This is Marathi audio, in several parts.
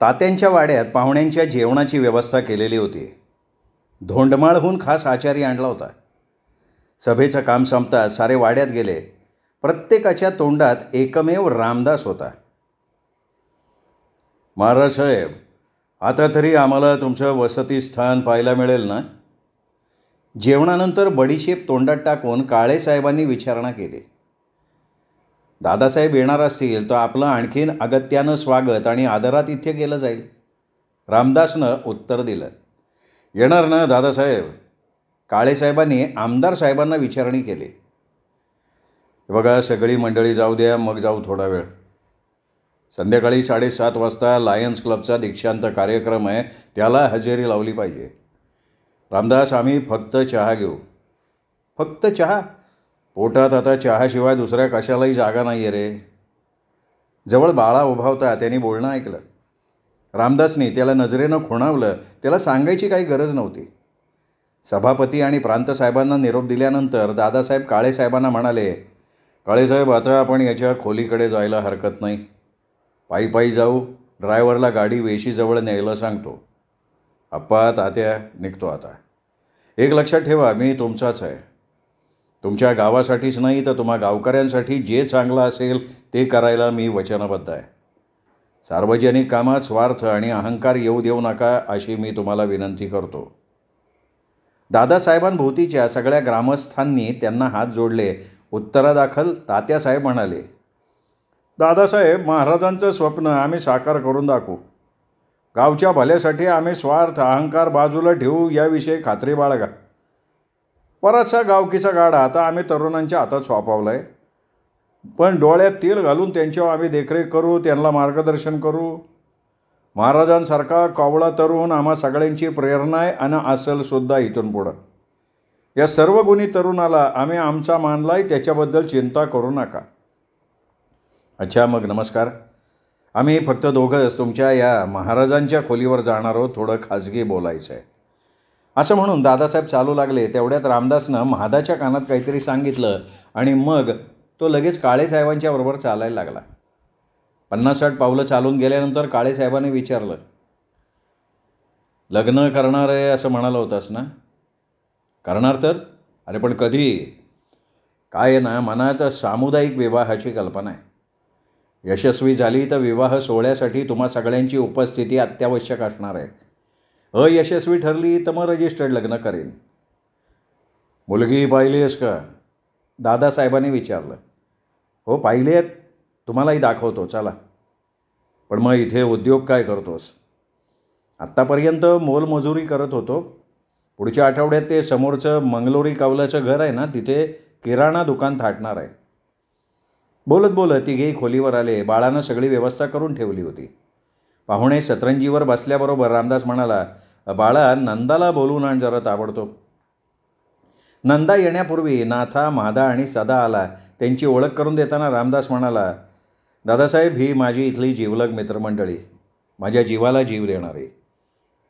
तात्यांच्या वाड्यात पाहुण्यांच्या जेवणाची व्यवस्था केलेली होती. धोंडमाळहून खास आचारी आणला होता. सभेचं काम संपताच सारे वाड्यात गेले. प्रत्येकाच्या तोंडात एकमेव रामदास होता. महाराज साहेब, आता तरी आम्हाला तुमचं वसतिस्थान पाहायला मिळेल ना? जेवणानंतर बडीशेप तोंडात टाकून काळेसाहेबांनी विचारणा केली. दादासाहेब येणार असतील तर आपलं आणखीन अगत्यानं स्वागत आणि आदरात इथे केलं जाईल. रामदासनं उत्तर दिलं. येणार ना दादासाहेब? काळेसाहेबांनी आमदार साहेबांना विचारणी केली. बघा, सगळी मंडळी जाऊ द्या, मग जाऊ थोडा वेळ. संध्याकाळी 7:30 वाजता लायन्स क्लबचा दीक्षांत कार्यक्रम आहे, त्याला हजेरी लावली पाहिजे. रामदास, आम्ही फक्त चहा घेऊ. फक्त चहा? पोटात आता चहाशिवाय दुसऱ्या कशालाही जागा नाही आहे रे. जवळ बाळा उभा होता, त्यांनी बोलणं ऐकलं. रामदासनी त्याला नजरेनं खुणावलं. त्याला सांगायची काही गरज नव्हती. सभापती आणि प्रांतसाहेबांना निरोप दिल्यानंतर दादासाहेब काळेसाहेबांना म्हणाले, काळेसाहेब, आता आपण याच्या खोलीकडे जायला हरकत नाही. पायी पायी जाऊ. ड्रायव्हरला गाडी वेशीजवळ न्यायला सांगतो. अप्पा, तात्या, निघतो आता. एक लक्षात ठेवा, मी तुमचाच आहे. तुमच्या गावासाठीच नाही तर तुम्हा गावकऱ्यांसाठी जे चांगलं असेल ते करायला मी वचनबद्ध आहे. सार्वजनिक कामात स्वार्थ आणि अहंकार येऊ देऊ नका, अशी मी तुम्हाला विनंती करतो. दादासाहेबांभोवतीच्या सगळ्या ग्रामस्थांनी त्यांना हात जोडले. उत्तरादाखल तात्यासाहेब म्हणाले, दादासाहेब, महाराजांचं स्वप्न आम्ही साकार करून दाखवू. गावच्या भल्यासाठी आम्ही स्वार्थ अहंकार बाजूला ठेवू, याविषयी खात्री बाळगा. बराचसा गावकीचा गाडा आता आम्ही तरुणांच्या हातात सोपवला आहे, पण डोळ्यात तेल घालून त्यांच्यावर आम्ही देखरेख करू, त्यांना मार्गदर्शन करू. महाराजांसारखा कावळा तरुण आम्हा सगळ्यांची प्रेरणा आहे आणि असेलसुद्धा इथून पुढं. या सर्व गुणी तरुणाला आम्ही आमचा मानलाय, त्याच्याबद्दल चिंता करू नका. अच्छा, मग नमस्कार. आम्ही फक्त दोघंच तुमच्या या महाराजांच्या खोलीवर जाणार आहोत, थोडं खाजगी बोलायचं आहे. असं म्हणून दादासाहेब चालू लागले. तेवढ्यात रामदासनं महादाच्या कानात काहीतरी सांगितलं आणि मग तो लगेच काळेसाहेबांच्या बरोबर चालायला लागला. 50-60 पावलं चालून गेल्यानंतर काळेसाहेबांनी विचारलं, लग्न करणार आहे असं म्हणाला होतास ना? करणार तर? अरे पण कधी? काय आहे ना, मनात सामुदायिक विवाहाची कल्पना आहे. यशस्वी झाली तर विवाह सोहळ्यासाठी तुम्हा सगळ्यांची उपस्थिती अत्यावश्यक असणार आहे. अयशस्वी ठरली तर मग रजिस्टर्ड लग्न करेन. मुलगी पाहिली आहेस का? दादासाहेबांनी विचारलं. हो, पाहिली आहेत. तुम्हालाही दाखवतो, चला. पण मग इथे उद्योग काय करतोस? आत्तापर्यंत मोलमजुरी करत होतो. पुढच्या आठवड्यात ते समोरचं मंगलोरी कावल्याचं घर आहे ना, तिथे किराणा दुकान थाटणार आहे. बोलत बोलत तिघेही खोलीवर आले. बाळानं सगळी व्यवस्था करून ठेवली होती. पाहुणे सतरंजीवर बसल्याबरोबर रामदास म्हणाला, बाळा, नंदाला बोलून आण जरा ताबडतोब. नंदा येण्यापूर्वी नाथा, महादा आणि सदा आला. त्यांची ओळख करून देताना रामदास म्हणाला, दादासाहेब, ही माझी इथली जीवलग मित्रमंडळी, माझ्या जीवाला जीव देणारी.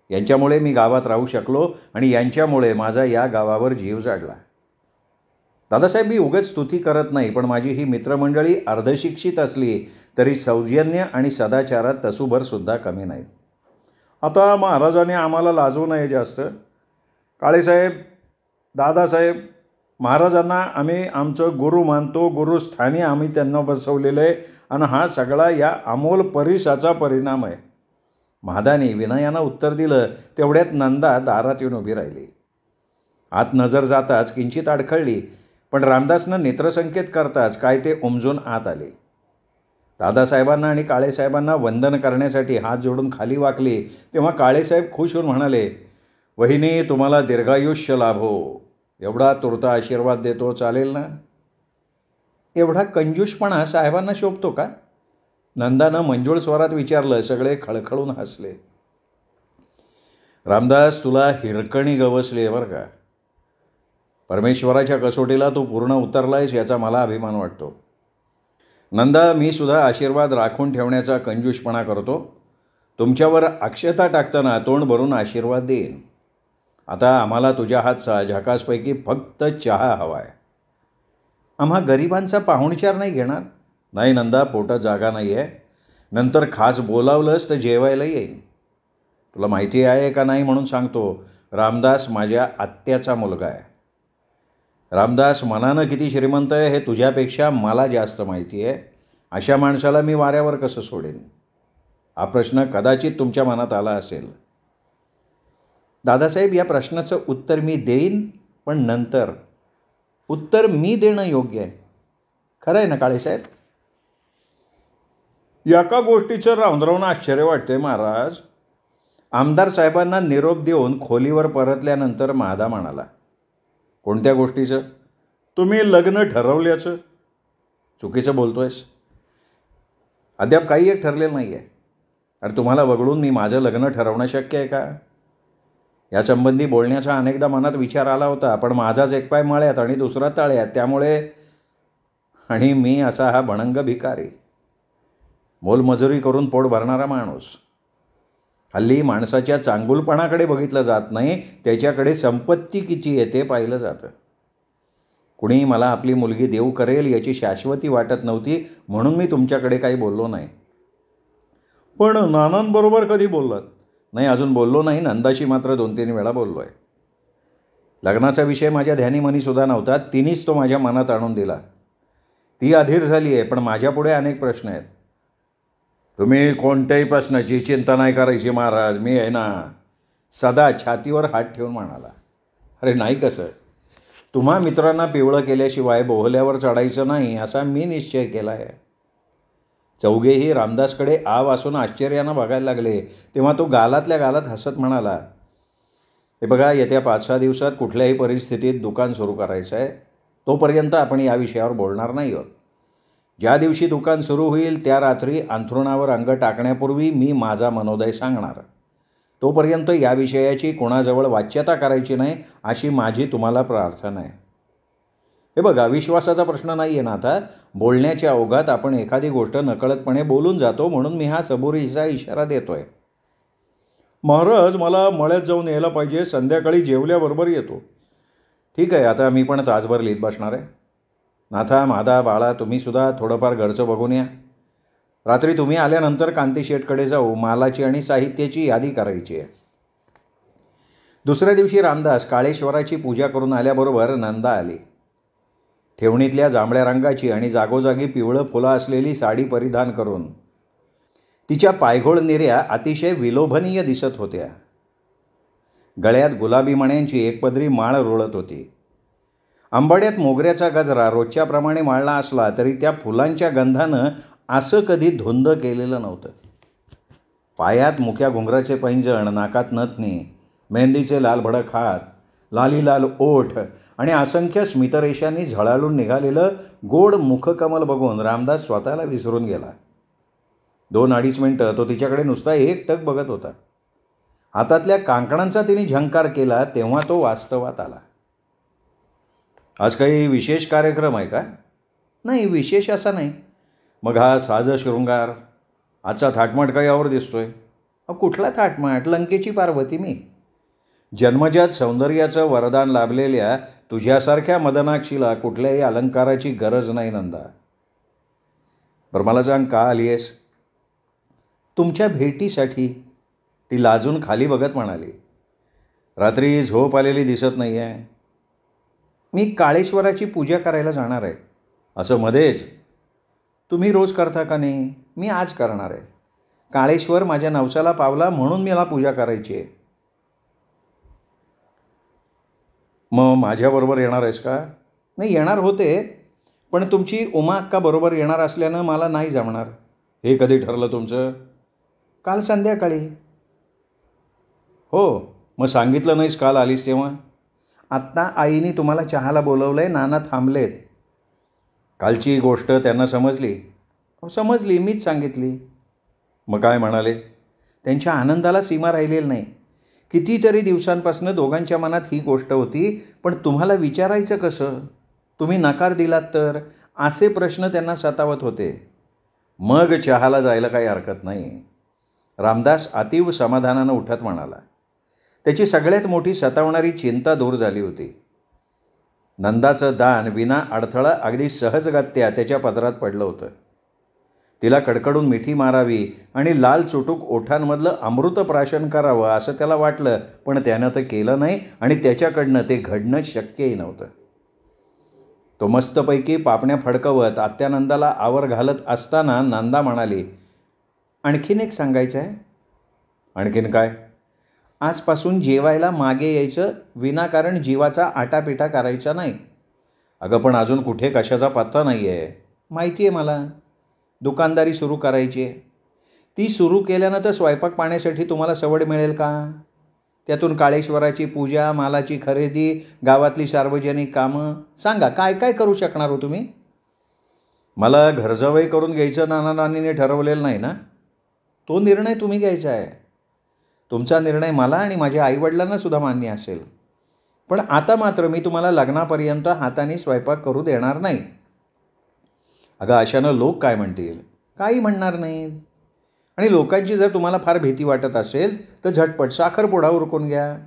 यांच्यामुळे मी गावात राहू शकलो आणि यांच्यामुळे माझा या गावावर जीव जाडला. दादासाहेब, मी उगाच स्तुती करत नाही, पण माझी ही मित्रमंडळी अर्धशिक्षित असली तरी सौजन्य आणि सदाचारात तसूभरसुद्धा कमी नाहीत. आता महाराजांनी आम्हाला लाजवू नये जास्त. काळेसाहेब, दादासाहेब, महाराजांना आम्ही आमचं गुरु मानतो. गुरुस्थानी आम्ही त्यांना बसवलेलं आहे आणि हा सगळा या अमोल परिसाचा परिणाम आहे. महादानी विनयानं उत्तर दिलं. तेवढ्यात नंदा दारात येऊन उभी राहिली. आत नजर जाताच किंचित अडखळली, पण रामदासनं नेत्रसंकेत करताच काय ते उमजून आत आले. दादासाहेबांना आणि काळेसाहेबांना वंदन करण्यासाठी हात जोडून खाली वाकले. तेव्हा काळेसाहेब खुश होऊन म्हणाले, वहिनी, तुम्हाला दीर्घायुष्य लाभो. एवढा तुर्ता आशीर्वाद देतो, चालेल ना? एवढा कंजूषपणा साहेबांना शोभतो का? नंदानं मंजूळ स्वरात विचारलं. सगळे खळखळून हसले. रामदास, तुला हिरकणी गवसली आहे बरं का. परमेश्वराच्या कसोटीला तू पूर्ण उतरलायस, याचा मला अभिमान वाटतो. नंदा, मी सुद्धा आशीर्वाद राखून ठेवण्याचा कंजूषपणा करतो. तुमच्यावर अक्षता टाकताना तोंड भरून आशीर्वाद देईन. आता आम्हाला तुझ्या हातचा झकासपैकी फक्त चहा हवा आहे. आम्हा गरिबांचा पाहुणचार नाही घेणार? नाही नंदा, पोटात जागा नाही आहे. नंतर खास बोलावलंस तर जेवायला येईन. तुला माहिती आहे का नाही म्हणून सांगतो, रामदास माझ्या आत्याचा मुलगा आहे. रामदास मनानं किती श्रीमंत आहे हे तुझ्यापेक्षा मला जास्त माहिती आहे. अशा माणसाला मी वाऱ्यावर कसं सोडेन? हा प्रश्न कदाचित तुमच्या मनात आला असेल. दादासाहेब, या प्रश्नाचं उत्तर मी देईन, पण नंतर. उत्तर मी देणं योग्य आहे. खरं आहे ना काळेसाहेब? एका गोष्टीचं रावणारावनं आश्चर्य वाटते महाराज. आमदार साहेबांना निरोप देऊन खोलीवर परतल्यानंतर महादा म्हणाला, कोणत्या गोष्टीचं? तुम्ही लग्न ठरवल्याचं. चुकीचं बोलतोयस. अद्याप काही एक ठरलेलं नाही आहे. अरे तुम्हाला वगळून मी माझं लग्न ठरवणं शक्य आहे का? यासंबंधी बोलण्याचा अनेकदा मनात विचार आला होता, पण माझाच एक पाय मळ्यात आणि दुसरा तळ्यात. त्यामुळे आणि मी असा हा भणंग भिकारी, मोलमजुरी करून पोट भरणारा माणूस. हल्ली माणसाच्या चांगुलपणाकडे बघितलं जात नाही, त्याच्याकडे संपत्ती किती आहे ते पाहिलं जातं. कुणी मला आपली मुलगी देऊ करेल याची शाश्वती वाटत नव्हती, म्हणून मी तुमच्याकडे काही बोललो नाही. पण नानांबरोबर कधी बोललात? नाही, अजून बोललो नाही. नंदाशी मात्र 2-3 वेळा बोललो आहे. लग्नाचा विषय माझ्या ध्यानीमनीसुद्धा नव्हता. तिनेच तो माझ्या मनात आणून दिला. ती अधीर झाली आहे, पण माझ्यापुढे अनेक प्रश्न आहेत. तुम्ही कोणत्याही प्रश्नाची चिंता नाही करायची महाराज, मी आहे ना. सदा छातीवर हात ठेवून म्हणाला. अरे नाही कसं? तुम्हा मित्रांना पिवळं केल्याशिवाय बोहल्यावर चढायचं नाही असा मी निश्चय केला आहे. चौघेही रामदासकडे आव असून आश्चर्यानं बघायला लागले. तेव्हा तो गालातल्या गालात हसत म्हणाला, हे बघा, येत्या 5-6 दिवसात कुठल्याही परिस्थितीत दुकान सुरू करायचं आहे. तोपर्यंत आपण या विषयावर बोलणार नाही आहोत. ज्या दिवशी दुकान सुरू होईल त्या रात्री अंथरुणावर अंग टाकण्यापूर्वी मी माझा मनोदय सांगणार. तोपर्यंत या विषयाची कोणाजवळ वाच्यता करायची नाही अशी माझी तुम्हाला प्रार्थना आहे. हे बघा, विश्वासाचा प्रश्न नाही आहे ना आता. बोलण्याच्या ओघात आपण एखादी गोष्ट नकळतपणे बोलून जातो, म्हणून मी हा सबुरीचा इशारा देतोय. महाराज, मला मळ्यात जाऊन यायला पाहिजे. संध्याकाळी जेवल्याबरोबर येतो. ठीक आहे, आता मी पण तासभर लिहित बसणार आहे. नाथा, मादा, बाळा, तुम्हीसुद्धा थोडंफार घरचं बघून या. रात्री तुम्ही आल्यानंतर कांती शेटकडे जाऊ. मालाची आणि साहित्याची यादी करायची आहे. दुसऱ्या दिवशी रामदास काळेश्वराची पूजा करून आल्याबरोबर नंदा आली. ठेवणीतल्या जांभळ्या रंगाची आणि जागोजागी पिवळं फुलं असलेली साडी परिधान करून. तिच्या पायघोळ निर्या अतिशय विलोभनीय दिसत होत्या. गळ्यात गुलाबी मण्यांची एकपदरी माळ रुळत होती. आंबाड्यात मोगऱ्याचा गजरा रोजच्याप्रमाणे माळला असला तरी त्या फुलांच्या गंधानं असं कधी धुंद केलेलं नव्हतं. पायात मुक्या घुंगराचे पैंजण, नाकात नथनी, मेहंदीचे लाल भडक हात, लालीलाल ओठ आणि असंख्य स्मितरेषांनी झळाळून निघालेलं गोड मुखकमल बघून रामदास स्वतःला विसरून गेला. 2-2.5 मिनटं तो तिच्याकडे नुसता एकटक बघत होता. हातातल्या कांकणांचा तिने झंकार केला तेव्हा तो वास्तवात आला. आज काही विशेष कार्यक्रम आहे का? नाही, विशेष असा नाही. मग हा साज शृंगार, आजचा थाटमाट काय यावर दिसतोय? कुठला थाटमाट? लंकेची पार्वती मी. जन्मजात सौंदर्याचं वरदान लाभलेल्या तुझ्यासारख्या मदनाक्षीला कुठल्याही अलंकाराची गरज नाही नंदा. बरं मला सांग, का आली आहेस? तुमच्या भेटीसाठी. ती लाजून खाली बघत म्हणाली. रात्री झोप आलेली दिसत नाही आहे. मी काळेश्वराची पूजा करायला जाणार आहे. असं मध्येच? तुम्ही रोज करता का नाही? मी आज करणार आहे. काळेश्वर माझ्या नवसाला पावला म्हणून मला पूजा करायची आहे. मग माझ्याबरोबर येणार आहेस का? नाही, येणार होते, पण तुमची उमा अक्का बरोबर येणार असल्यानं मला नाही जमणार. हे कधी ठरलं तुमचं? काल संध्याकाळी. हो, मग सांगितलं नाहीस काल आलीस तेव्हा? आत्ता आईने तुम्हाला चहाला बोलवलं आहे, नाना थांबलेत. कालची गोष्ट त्यांना समजली? हो समजली, मीच सांगितली. मग काय म्हणाले? त्यांच्या आनंदाला सीमा राहिलेली नाही. कितीतरी दिवसांपासून दोघांच्या मनात ही गोष्ट होती, पण तुम्हाला विचारायचं कसं? तुम्ही नकार दिलात तर? असे प्रश्न त्यांना सतावत होते. मग चहाला जायला काही हरकत नाही. रामदास अतीव समाधानानं उठत म्हणाला. त्याची सगळ्यात मोठी सतावणारी चिंता दूर झाली होती. नंदाचं दान विना अडथळा अगदी सहजगत्या त्याच्या पदरात पडलं होतं. तिला कडकडून मिठी मारावी आणि लाल चुटूक ओठांमधलं अमृत प्राशन करावं असं त्याला वाटलं, पण त्यानं ते केलं नाही आणि त्याच्याकडनं ते घडणं शक्यही नव्हतं. तो मस्तपैकी पापण्या फडकवत आत्यानंदाला आवर घालत असताना नंदा म्हणाली, आणखीन एक सांगायचं आहे. आणखीन काय? आजपासून जेवायला मागे यायचं, विनाकारण जीवाचा आटापिटा करायचा नाही. अगं पण अजून कुठे कशाचा पत्ता नाही आहे. माहिती आहे मला. दुकानदारी सुरू करायची आहे. ती सुरू केल्यानं तर स्वयंपाक पाण्यासाठी तुम्हाला सवड मिळेल का? त्यातून काळेश्वराची पूजा, मालाची खरेदी, गावातली सार्वजनिक कामं. सांगा काय काय करू शकणार हो तुम्ही? मला घरजावई करून घ्यायचं नाना नानीने ठरवलेलं नाही ना. तो निर्णय तुम्ही घ्यायचा आहे. तुमचा निर्णय मला आणि माझ्या आईवडिलांना सुद्धा मान्य असेल. पण आता मात्र मी तुम्हाला लग्नापर्यंत हाताने स्वयंपाक करू देणार नाही. अगं अशानं लोक काय म्हणतील? काही म्हणणार नाहीत. आणि लोकांची जर तुम्हाला फार भीती वाटत असेल तर झटपट साखरपुडा उरकून घ्या.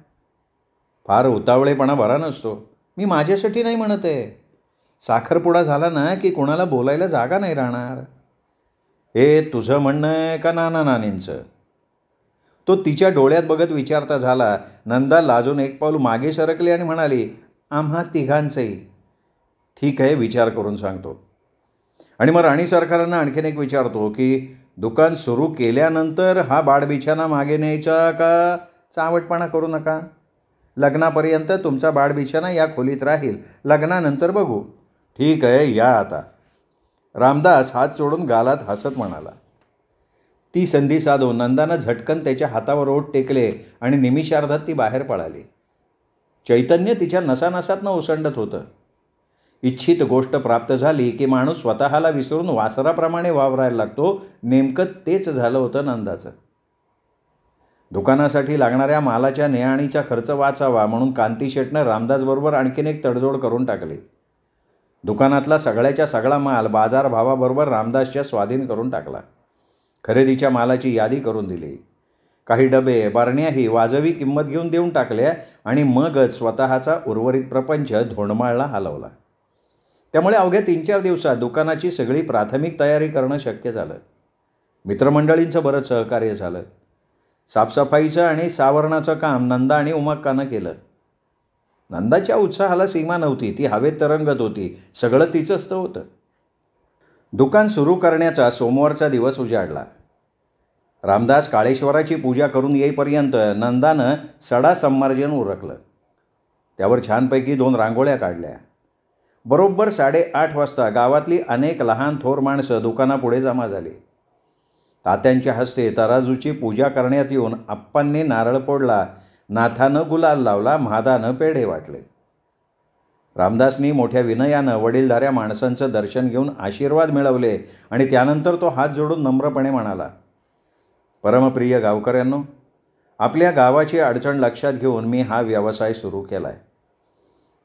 फार उतावळेपणा बरा नसतो. मी माझ्यासाठी नाही म्हणत आहे. साखरपुडा झाला ना की कोणाला बोलायला जागा नाही राहणार. हे तुझं म्हणणं आहे का नाना नानींचं? तो तिच्या डोळ्यात बघत विचारता झाला. नंदा लाजून एक पाऊल मागे सरकली आणि म्हणाली, आम्हा तिघांचंही. ठीक आहे, विचार करून सांगतो. आणि मग राणी सरकारांना आणखीन एक विचारतो की दुकान सुरू केल्यानंतर हा बाडबिछाना मागे न्यायचा का चावटपणा करू नका. लग्नापर्यंत तुमचा बाडबिछाना या खोलीत राहील. लग्नानंतर बघू. ठीक आहे, या आता. रामदास हात जोडून गालात हसत म्हणाला. ती संधी साधून नंदानं झटकन त्याच्या हातावर ओठ टेकले आणि निमिषार्धात ती बाहेर पळाली. चैतन्य तिच्या नसानसातनं ओसंडत होतं. इच्छित गोष्ट प्राप्त झाली की माणूस स्वतःला विसरून वासराप्रमाणे वावरायला लागतो. नेमकं तेच झालं होतं नंदाचं. दुकानासाठी लागणाऱ्या मालाच्या ने-आणीचा खर्च वाचावा म्हणून कांती शेटनं रामदासबरोबर आणखीन एक तडजोड करून टाकली. दुकानातला सगळ्याच्या सगळा माल बाजारभावाबरोबर रामदासच्या स्वाधीन करून टाकला. खरेदीच्या मालाची यादी करून दिली. काही डबे बरण्याही वाजवी किंमत घेऊन देऊन टाकल्या आणि मगच स्वतःचा उर्वरित प्रपंच धोंडमाळला हलवला. त्यामुळे अवघ्या 3-4 दिवसात दुकानाची सगळी प्राथमिक तयारी करणं शक्य झालं. मित्रमंडळींचं बरंच सहकार्य झालं. साफसफाईचं आणि सावरणाचं काम नंदा आणि उमक्कानं केलं. नंदाच्या उत्साहाला सीमा नव्हती. ती हवेत तरंगत होती. सगळं तिचंच होतं. दुकान सुरू करण्याचा सोमवारचा दिवस उजाडला. रामदास काळेश्वराची पूजा करून येईपर्यंत नंदानं सडा संमार्जन उरकलं. त्यावर छानपैकी 2 रांगोळ्या काढल्या. बरोबर 8:30 वाजता गावातली अनेक लहान थोर माणसं दुकानापुढे जमा झाली. तात्यांच्या हस्ते तराजूची पूजा करण्यात येऊन आप्पांनी नारळ फोडला, नाथानं गुलाल लावला, म्हादानं पेढे वाटले. रामदासनी मोठ्या विनयानं वडीलधाऱ्या माणसांचं दर्शन घेऊन आशीर्वाद मिळवले आणि त्यानंतर तो हात जोडून नम्रपणे म्हणाला, परमप्रिय गावकऱ्यांनो, आपल्या गावाची अडचण लक्षात घेऊन मी हा व्यवसाय सुरू केला आहे.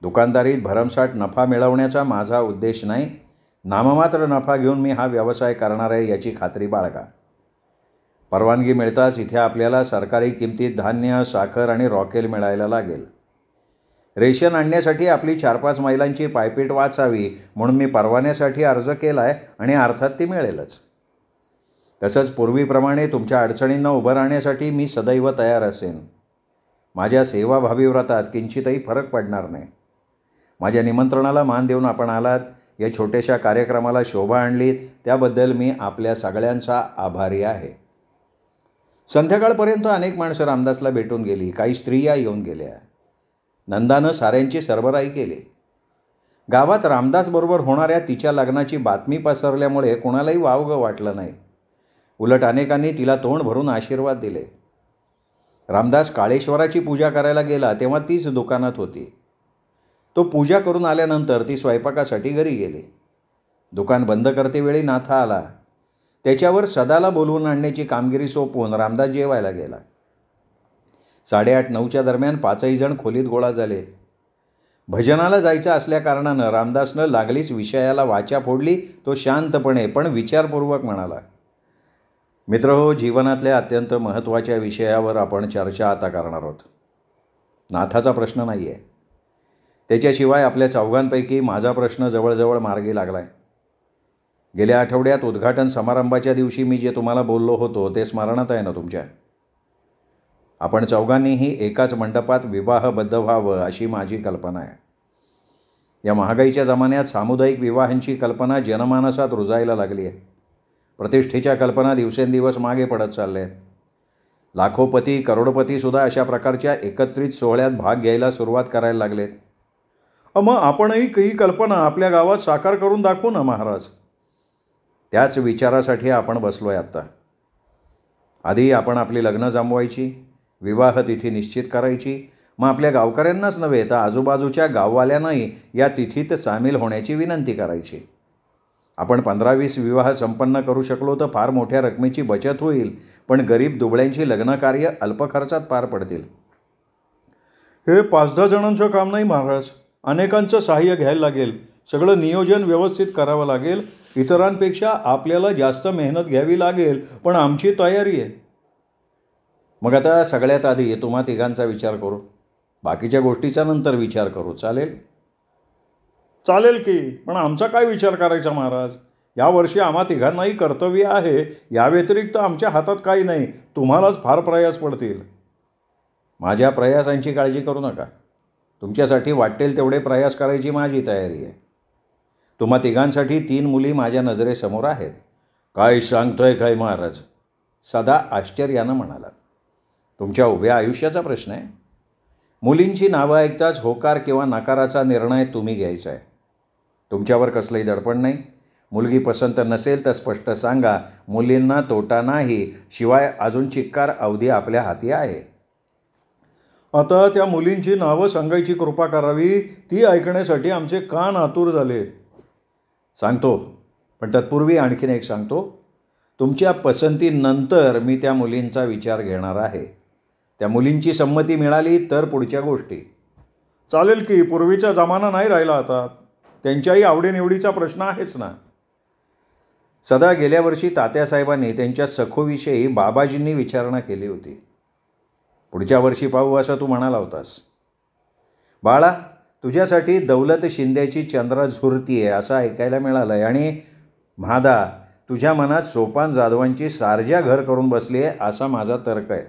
दुकानदारीत भरमसाठ नफा मिळवण्याचा माझा उद्देश नाही. नाममात्र नफा घेऊन मी हा व्यवसाय करणार आहे याची खात्री बाळगा. परवानगी मिळताच इथे आपल्याला सरकारी किमतीत धान्य, साखर आणि रॉकेल मिळायला लागेल. रेशन आणण्यासाठी आपली 4-5 मैलांची पायपीट वाचावी म्हणून मी परवान्यासाठी अर्ज केला आहे आणि अर्थात ती मिळेलच. तसंच पूर्वीप्रमाणे तुमच्या अडचणींना उभं राहण्यासाठी मी सदैव तयार असेन. माझ्या सेवाभावी व्रतात किंचितही फरक पडणार नाही. माझ्या निमंत्रणाला मान देऊन आपण आलात, या छोट्याशा कार्यक्रमाला शोभा आणलीत, त्याबद्दल मी आपल्या सगळ्यांचा आभारी आहे. संध्याकाळपर्यंत अनेक माणसं रामदासला भेटून गेली. काही स्त्रिया येऊन गेल्या. नंदानं साऱ्यांची सरबराई केली. गावात रामदासबरोबर होणाऱ्या तिच्या लग्नाची बातमी पसरल्यामुळे कोणालाही वावगं वाटलं नाही. उलट अनेकांनी तिला तोंड भरून आशीर्वाद दिले. रामदास काळेश्वराची पूजा करायला गेला तेव्हा तीच दुकानात होती. तो पूजा करून आल्यानंतर ती स्वयंपाकासाठी घरी गेली. दुकान बंद करतेवेळी नाथा आला. त्याच्यावर सदाला बोलवून आणण्याची कामगिरी सोपवून रामदास जेवायला गेला. 8:30-9च्या दरम्यान 5ही जण खोलीत गोळा झाले. भजनाला जायचं असल्याकारणानं रामदासनं लागलीच विषयाला वाचा फोडली. तो शांतपणे पण विचारपूर्वक म्हणाला, मित्रहो, जीवनातल्या अत्यंत महत्त्वाच्या विषयावर आपण चर्चा आता करणार आहोत. नाथाचा प्रश्न नाही आहे. त्याच्याशिवाय आपल्या चौघांपैकी माझा प्रश्न जवळजवळ मार्गी लागला आहे. गेल्या आठवड्यात उद्घाटन समारंभाच्या दिवशी मी जे तुम्हाला बोललो होतो ते स्मरणात आहे ना तुमच्या? आपण चौघांनीही एकाच मंडपात विवाहबद्ध व्हावं अशी माझी कल्पना आहे. या महागाईच्या जमान्यात सामुदायिक विवाहांची कल्पना जनमानसात रुजायला लागली आहे. प्रतिष्ठेच्या कल्पना दिवसेंदिवस मागे पडत चालल्या आहेत. लाखोपती करोडपतीसुद्धा अशा प्रकारच्या एकत्रित सोहळ्यात भाग घ्यायला सुरुवात करायला लागलेत. मग आपणही ही कल्पना आपल्या गावात साकार करून दाखवू ना महाराज. त्याच विचारासाठी आपण बसलो आहे आत्ता. आधी आपण आपली लग्न जमवायची, विवाह तिथी निश्चित करायची, मग आपल्या गावकऱ्यांनाच नव्हे तर आजूबाजूच्या गाववाल्यांनाही या तिथीत सामील होण्याची विनंती करायची. आपण 15-20 विवाह संपन्न करू शकलो तर फार मोठ्या रकमेची बचत होईल, पण गरीब दुबळ्यांची लग्नकार्य अल्प खर्चात पार पडतील. हे 5-10 जणांचं काम नाही महाराज. अनेकांचं सहाय्य घ्यायला लागेल. सगळं नियोजन व्यवस्थित करावं लागेल. इतरांपेक्षा आपल्याला जास्त मेहनत घ्यावी लागेल, पण आमची तयारी आहे. मग आता सगळ्यात आधी तुम्हा तिघांचा विचार करू. बाकीच्या गोष्टीचा नंतर विचार करू. चालेल? चालेल की, पण आमचा काय विचार करायचा महाराज? यावर्षी आम्हा तिघांनाही कर्तव्य आहे. या व्यतिरिक्त आमच्या हातात काही नाही. तुम्हालाच फार प्रयास पडतील. माझ्या प्रयासांची काळजी करू नका. तुमच्यासाठी वाटेल तेवढे प्रयास करायची माझी तयारी आहे. तुम्हा तिघांसाठी 3 मुली माझ्या नजरेसमोर आहेत. काय सांगतोय काय महाराज? सदा आश्चर्यानं म्हणाला. तुमच्या उभ्या आयुष्याचा प्रश्न आहे. मुलींची नावं ऐकताच होकार किंवा नकाराचा निर्णय तुम्ही घ्यायचा आहे. तुमच्यावर कसलंही दडपण नाही. मुलगी पसंत नसेल तर स्पष्ट सांगा. मुलींना तोटा नाही. शिवाय अजून चिक्कार अवधी आपल्या हाती आहे. आता त्या मुलींची नावं सांगायची कृपा करावी. ती ऐकण्यासाठी आमचे कान आतुर झाले. सांगतो, पण तत्पूर्वी आणखीन एक सांगतो. तुमच्या पसंतीनंतर मी त्या मुलींचा विचार घेणार आहे. त्या मुलींची संमती मिळाली तर पुढच्या गोष्टी. चालेल की, पूर्वीचा जमाना नाही राहिला आता. त्यांच्याही आवडीनिवडीचा प्रश्न आहेच ना. सदा गेल्या वर्षी तात्यासाहेबांनी त्यांच्या सखूविषयी बाबाजींनी विचारणा केली होती. पुढच्या वर्षी पाहू असं तू म्हणाला होतास. बाळा, तुझ्यासाठी दौलत शिंद्याची चंद्रा झुरती आहे असं ऐकायला मिळालं आहे. आणि म्हादा, तुझ्या मनात सोपान जाधवांची सारजा घर करून बसली आहे असा माझा तर्क आहे.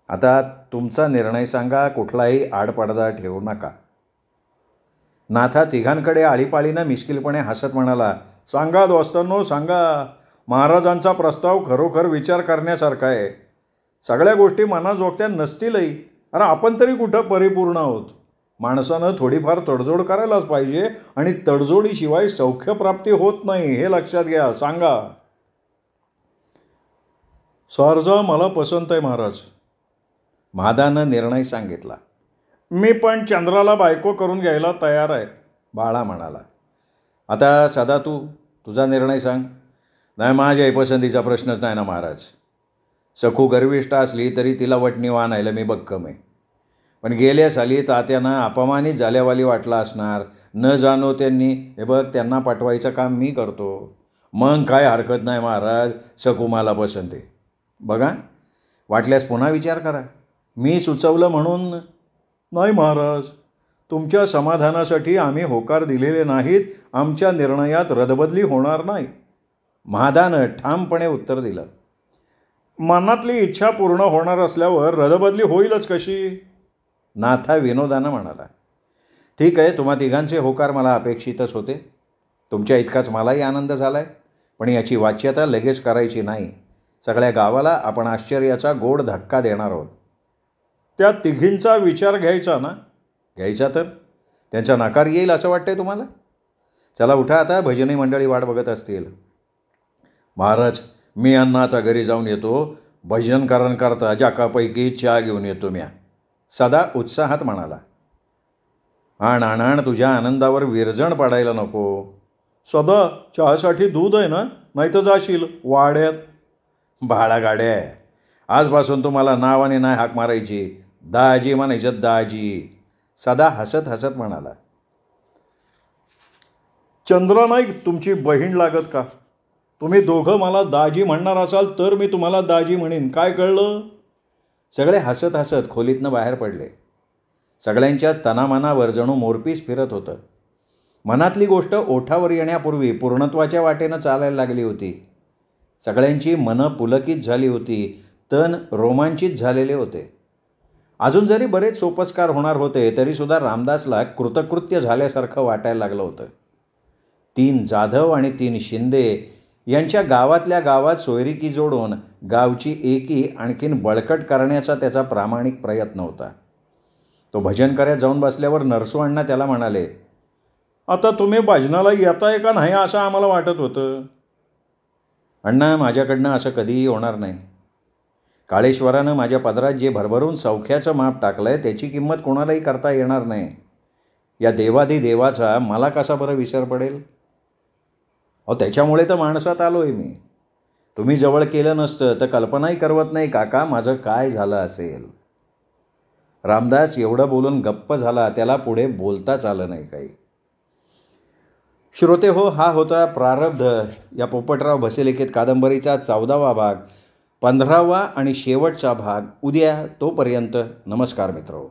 आता तुमचा निर्णय सांगा. कुठलाही आडपडदा ठेवू नका. नाथा तिघांकडे आळीपाळीनं मिश्किलपणे हसत म्हणाला, सांगा दोस्तांनो, सांगा. महाराजांचा प्रस्ताव खरोखर विचार करण्यासारखा आहे. सगळ्या गोष्टी मनाजोगत्या नसतीलही. अरे आपण तरी कुठं परिपूर्ण आहोत. माणसानं थोडीफार तडजोड करायलाच पाहिजे, आणि तडजोडीशिवाय सौख्यप्राप्ती होत नाही हे लक्षात घ्या. सांगा. सारजा मला पसंत आहे महाराज. म्हादानं निर्णय सांगितला. मी पण चंद्राला बायको करून घ्यायला तयार आहे, बाळा म्हणाला. आता सदा तुझा निर्णय सांग. नाही, माझ्याही पसंतीचा प्रश्नच नाही ना महाराज. सखू गर्विष्ठ असली तरी तिला वटणीव आणायला मी भक्कम आहे. पण गेल्या साली तात्यांना अपमानित झाल्यावाली वाटला असणार. न जाणो त्यांनी, हे बघ, त्यांना पाठवायचं काम मी करतो. मग काय हरकत नाही महाराज. सखू मला पसंत आहे. बघा, वाटल्यास पुन्हा विचार करा. मी सुचवलं म्हणून नाही महाराज. तुमच्या समाधानासाठी आम्ही होकार दिलेले नाहीत. आमच्या निर्णयात रदबदली होणार नाही. महादानं ठामपणे उत्तर दिलं. मनातली इच्छा पूर्ण होणार असल्यावर रदबदली होईलच कशी? नाथा विनोदानं म्हणाला. ठीक आहे, तुम्हा तिघांचे होकार मला अपेक्षितच होते. तुमच्या इतकाच मलाही आनंद झाला आहे. पण याची वाच्यता लगेच करायची नाही. सगळ्या गावाला आपण आश्चर्याचा गोड धक्का देणार आहोत. त्या तिघींचा विचार घ्यायचा ना? घ्यायचा तर. त्यांचा नकार येईल असं वाटतंय तुम्हाला? चला उठा आता. भजनी मंडळी वाट बघत असतील. महाराज, मी यांना आता घरी जाऊन येतो. भजनकारांकरता जाकापैकी चहा घेऊन येतो म्या. सदा उत्साहात म्हणाला. आण तुझ्या आनंदावर विरजण पडायला नको. सदा, चहासाठी दूध आहे ना? नाही तर जाशील वाड्यात. बाळा गाड्या, आजपासून तुम्हाला नावाने नाही हाक मारायची. दाजी म्हणायचं, दाजी. सदा हसत हसत म्हणाला. चंद्रा नाही तुमची बहीण लागत का? तुम्ही दोघं मला दाजी म्हणणार असाल तर मी तुम्हाला दाजी म्हणेन. काय कळलं? सगळे हसत हसत खोलीतनं बाहेर पडले. सगळ्यांच्या तनामनावर जणू मोरपीस फिरत होतं. मनातली गोष्ट ओठावर येण्यापूर्वी पूर्णत्वाच्या वाटेनं चालायला लागली होती. सगळ्यांची मनं पुलकित झाली होती, तन रोमांचित झालेले होते. अजून जरी बरेच सोपस्कार होणार होते तरीसुद्धा रामदासला कृतकृत्य झाल्यासारखं वाटायला लागलं होतं. 3 जाधव आणि 3 शिंदे यांच्या गावातल्या गावात सोयरिकी जोडून गावची एकी आणखीन बळकट करण्याचा त्याचा प्रामाणिक प्रयत्न होता. तो भजनकऱ्यात जाऊन बसल्यावर नरसू अण्णा त्याला म्हणाले, आता तुम्ही भजनाला येताय का नाही असं आम्हाला वाटत होतं. अण्णा, माझ्याकडनं असं कधीही होणार नाही. काळेश्वरानं माझ्या पदरात जे भरभरून सौख्याचं माप टाकलं आहे त्याची किंमत कोणालाही करता येणार नाही. या देवाचा मला कसा बरं विसर पडेल? त्याच्यामुळे तर माणसात आलो आहे मी. तुम्ही जवळ केलं नसतं तर कल्पनाही करवत नाही काका माझं काय झालं असेल. रामदास एवढं बोलून गप्प झाला. त्याला पुढे बोलताच आलं नाही काही. श्रोते हो, हा होता प्रारब्ध या पोपटराव भसे लिखित कादंबरीचा 14वा भाग, 15वा आणि शेवटचा भाग उद्या. तोपर्यंत नमस्कार मित्रहो.